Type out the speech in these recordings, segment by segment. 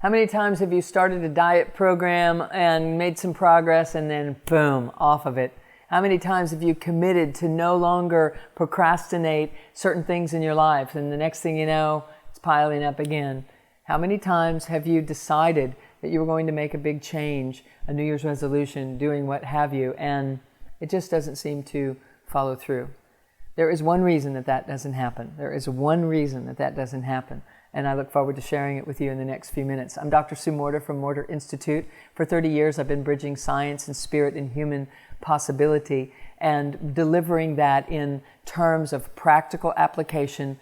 How many times have you started a diet program and made some progress and then boom, off of it? How many times have you committed to no longer procrastinate certain things in your life and the next thing you know, it's piling up again? How many times have you decided that you were going to make a big change, a New Year's resolution, doing what have you, and it just doesn't seem to follow through? There is one reason that that doesn't happen. There is one reason that that doesn't happen. And I look forward to sharing it with you in the next few minutes. I'm Dr. Sue Morter from Morter Institute. For 30 years, I've been bridging science and spirit and human possibility and delivering that in terms of practical application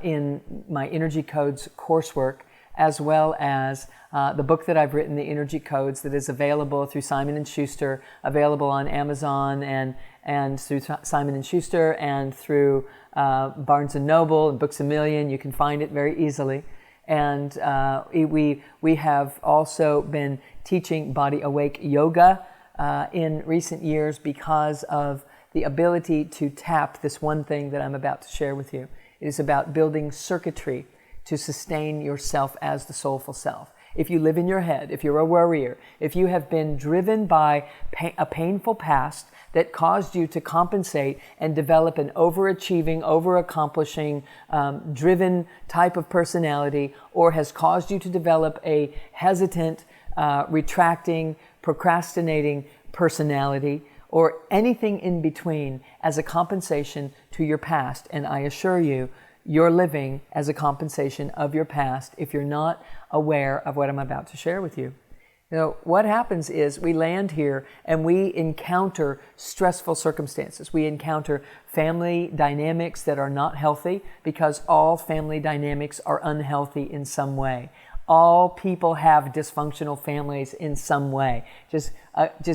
in my Energy Codes coursework, as well as the book that I've written, The Energy Codes, that is available through Simon & Schuster, available on Amazon and through Simon & Schuster and through Barnes & Noble and Books A Million. You can find it very easily. And we have also been teaching Body Awake Yoga in recent years because of the ability to tap this one thing that I'm about to share with you. It is about building circuitry to sustain yourself as the soulful self. If you live in your head, if you're a worrier, if you have been driven by a painful past that caused you to compensate and develop an overachieving, over-accomplishing, driven type of personality, or has caused you to develop a hesitant, retracting, procrastinating personality, or anything in between as a compensation to your past, and I assure you, you're living as a compensation of your past if you're not aware of what I'm about to share with you. You know, what happens is we land here and we encounter stressful circumstances. We encounter family dynamics that are not healthy, because all family dynamics are unhealthy in some way. All people have dysfunctional families in some way. Just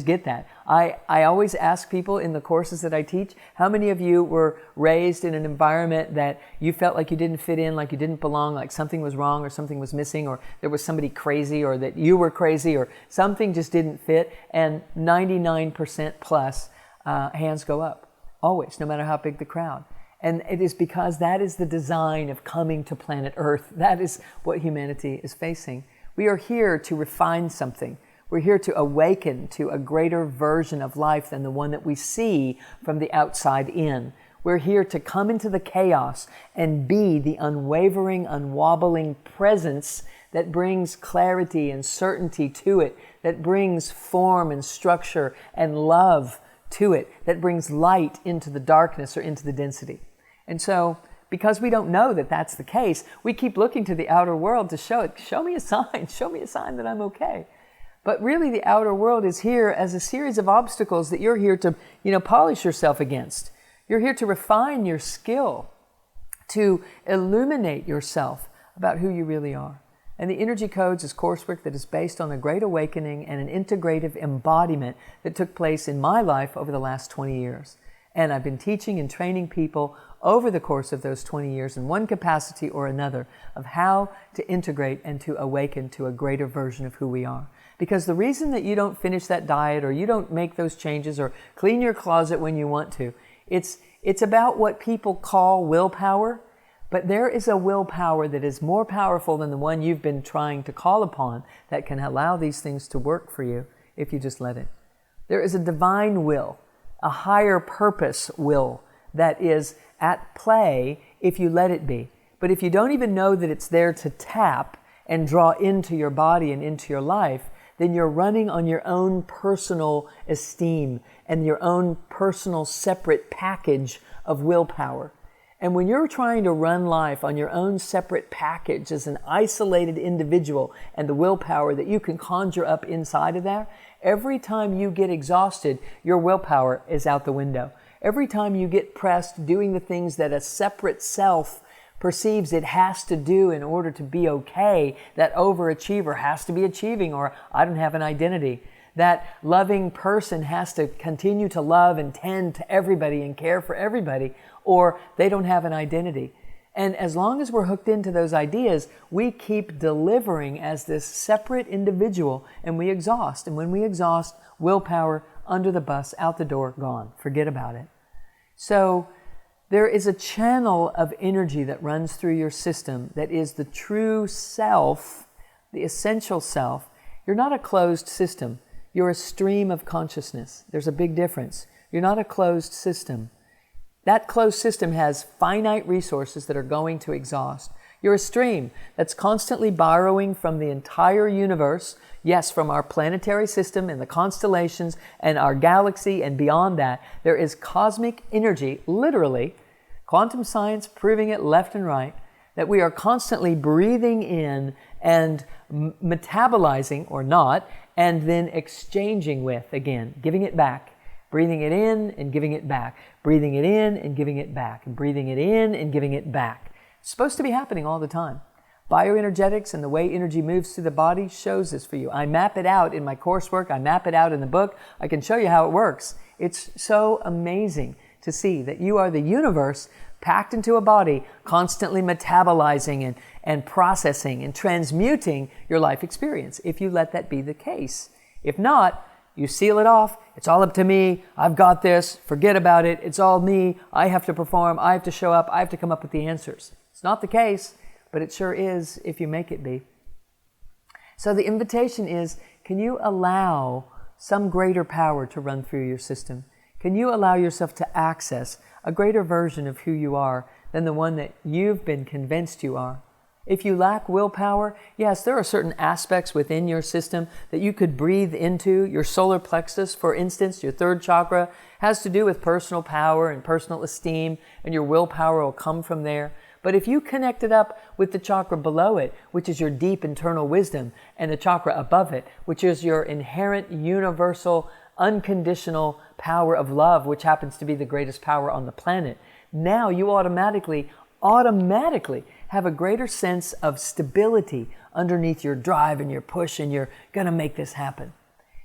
get that. I always ask people in the courses that I teach, how many of you were raised in an environment that you felt like you didn't fit in, like you didn't belong, like something was wrong or something was missing, or there was somebody crazy, or that you were crazy, or something just didn't fit? And 99% plus hands go up, always, no matter how big the crowd. And it is because that is the design of coming to planet Earth. That is what humanity is facing. We are here to refine something. We're here to awaken to a greater version of life than the one that we see from the outside in. We're here to come into the chaos and be the unwavering, unwobbling presence that brings clarity and certainty to it, that brings form and structure and love to it, that brings light into the darkness or into the density. And so, because we don't know that that's the case, we keep looking to the outer world to show me a sign that I'm okay. But really the outer world is here as a series of obstacles that you're here to, polish yourself against. You're here to refine your skill, to illuminate yourself about who you really are. And the Energy Codes is coursework that is based on a great awakening and an integrative embodiment that took place in my life over the last 20 years. And I've been teaching and training people over the course of those 20 years in one capacity or another of how to integrate and to awaken to a greater version of who we are. Because the reason that you don't finish that diet, or you don't make those changes, or clean your closet when you want to, it's about what people call willpower. But there is a willpower that is more powerful than the one you've been trying to call upon, that can allow these things to work for you if you just let it. There is a divine will, a higher purpose will, that is at play if you let it be. But if you don't even know that it's there to tap and draw into your body and into your life, then you're running on your own personal esteem and your own personal separate package of willpower. And when you're trying to run life on your own separate package as an isolated individual, and the willpower that you can conjure up inside of that, every time you get exhausted, your willpower is out the window. Every time you get pressed doing the things that a separate self perceives it has to do in order to be okay, that overachiever has to be achieving, or I don't have an identity. That loving person has to continue to love and tend to everybody and care for everybody, or they don't have an identity. And as long as we're hooked into those ideas, we keep delivering as this separate individual, and we exhaust. And when we exhaust, willpower under the bus, out the door, gone. Forget about it. So there is a channel of energy that runs through your system that is the true self the essential self, you're not a closed system. You're a stream of consciousness. There's a big difference. You're not a closed system. That closed system has finite resources that are going to exhaust. You're a stream that's constantly borrowing from the entire universe, yes, from our planetary system and the constellations and our galaxy and beyond that. There is cosmic energy, literally, quantum science proving it left and right, that we are constantly breathing in and metabolizing or not, and then exchanging with again, giving it back. Breathing it in and giving it back. Breathing it in and giving it back. And breathing it in and giving it back. It's supposed to be happening all the time. Bioenergetics and the way energy moves through the body shows this for you. I map it out in my coursework. I map it out in the book. I can show you how it works. It's so amazing to see that you are the universe packed into a body, constantly metabolizing and processing and transmuting your life experience, if you let that be the case. If not, you seal it off. It's all up to me. I've got this. Forget about it. It's all me. I have to perform. I have to show up. I have to come up with the answers. It's not the case, but it sure is if you make it be. So the invitation is, can you allow some greater power to run through your system? Can you allow yourself to access a greater version of who you are than the one that you've been convinced you are? If you lack willpower, yes, there are certain aspects within your system that you could breathe into. Your solar plexus, for instance, your third chakra, has to do with personal power and personal esteem, and your willpower will come from there. But if you connect it up with the chakra below it, which is your deep internal wisdom, and the chakra above it, which is your inherent, universal, unconditional power of love, which happens to be the greatest power on the planet, now you automatically have a greater sense of stability underneath your drive and your push, and you're going to make this happen.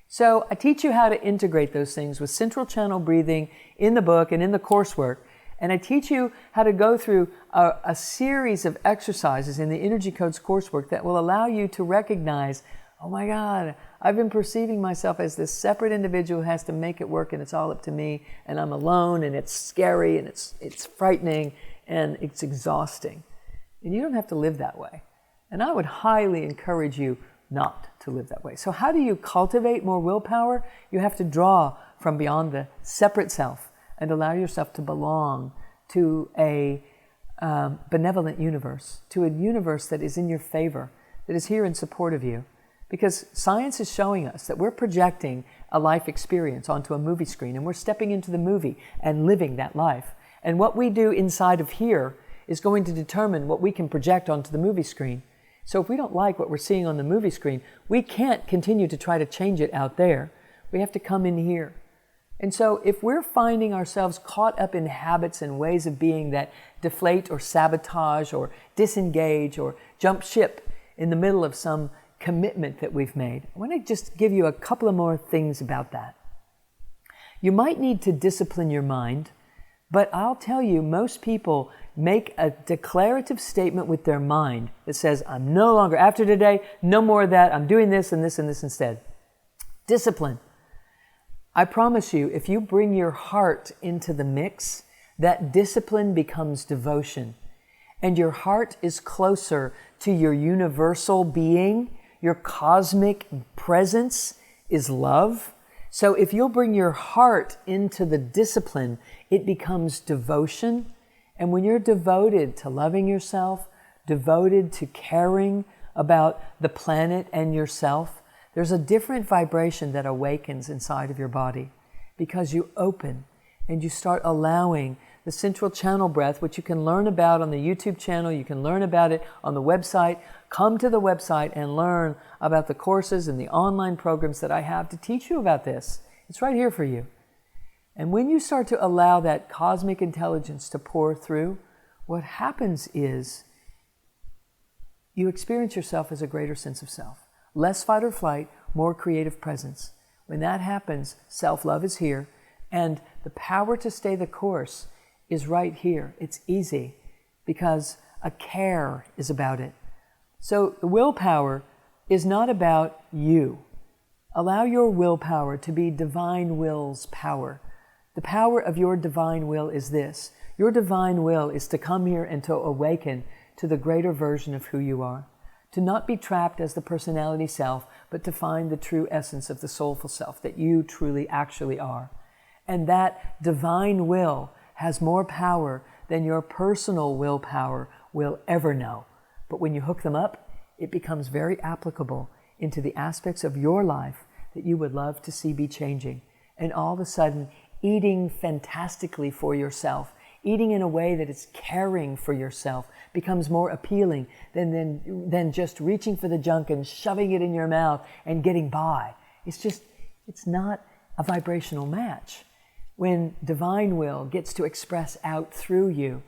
So I teach you how to integrate those things with central channel breathing in the book and in the coursework. And I teach you how to go through a series of exercises in the Energy Codes coursework that will allow you to recognize, oh my God, I've been perceiving myself as this separate individual who has to make it work, and it's all up to me, and I'm alone, and it's scary, and it's frightening, and it's exhausting. And you don't have to live that way. And I would highly encourage you not to live that way. So how do you cultivate more willpower? You have to draw from beyond the separate self and allow yourself to belong to a benevolent universe, to a universe that is in your favor, that is here in support of you. Because science is showing us that we're projecting a life experience onto a movie screen, and we're stepping into the movie and living that life. And what we do inside of here is going to determine what we can project onto the movie screen. So if we don't like what we're seeing on the movie screen, we can't continue to try to change it out there. We have to come in here. And so if we're finding ourselves caught up in habits and ways of being that deflate or sabotage or disengage or jump ship in the middle of some commitment that we've made, I want to just give you a couple of more things about that. You might need to discipline your mind, but I'll tell you, most people make a declarative statement with their mind that says, I'm no longer, after today, no more of that, I'm doing this and this and this instead. Discipline. I promise you, if you bring your heart into the mix, that discipline becomes devotion. And your heart is closer to your universal being. Your cosmic presence is love. So if you'll bring your heart into the discipline, it becomes devotion. And when you're devoted to loving yourself, devoted to caring about the planet and yourself, there's a different vibration that awakens inside of your body because you open and you start allowing the central channel breath, which you can learn about on the YouTube channel. You can learn about it on the website. Come to the website and learn about the courses and the online programs that I have to teach you about this. It's right here for you. And when you start to allow that cosmic intelligence to pour through, what happens is you experience yourself as a greater sense of self. Less fight or flight, more creative presence. When that happens, self-love is here, and the power to stay the course is right here. It's easy because a care is about it. So the willpower is not about you. Allow your willpower to be divine will's power. The power of your divine will is this. Your divine will is to come here and to awaken to the greater version of who you are. to not be trapped as the personality self, but to find the true essence of the soulful self that you truly actually are. And that divine will has more power than your personal willpower will ever know. But when you hook them up, it becomes very applicable into the aspects of your life that you would love to see be changing. And all of a sudden, eating fantastically for yourself, eating in a way that is caring for yourself, becomes more appealing than just reaching for the junk and shoving it in your mouth and getting by. It's not a vibrational match. When divine will gets to express out through you,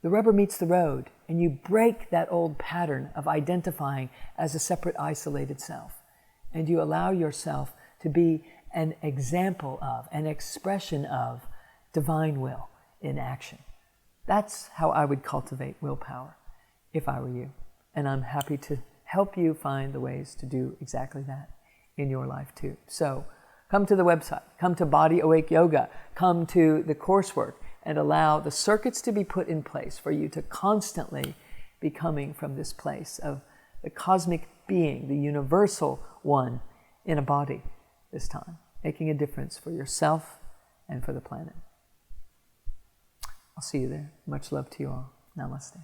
the rubber meets the road, and you break that old pattern of identifying as a separate, isolated self. And you allow yourself to be an example of, an expression of divine will in action. That's how I would cultivate willpower if I were you. And I'm happy to help you find the ways to do exactly that in your life too. So come to the website, come to Body Awake Yoga, come to the coursework, and allow the circuits to be put in place for you to constantly be coming from this place of the cosmic being, the universal one in a body this time, making a difference for yourself and for the planet. I'll see you there. Much love to you all. Namaste.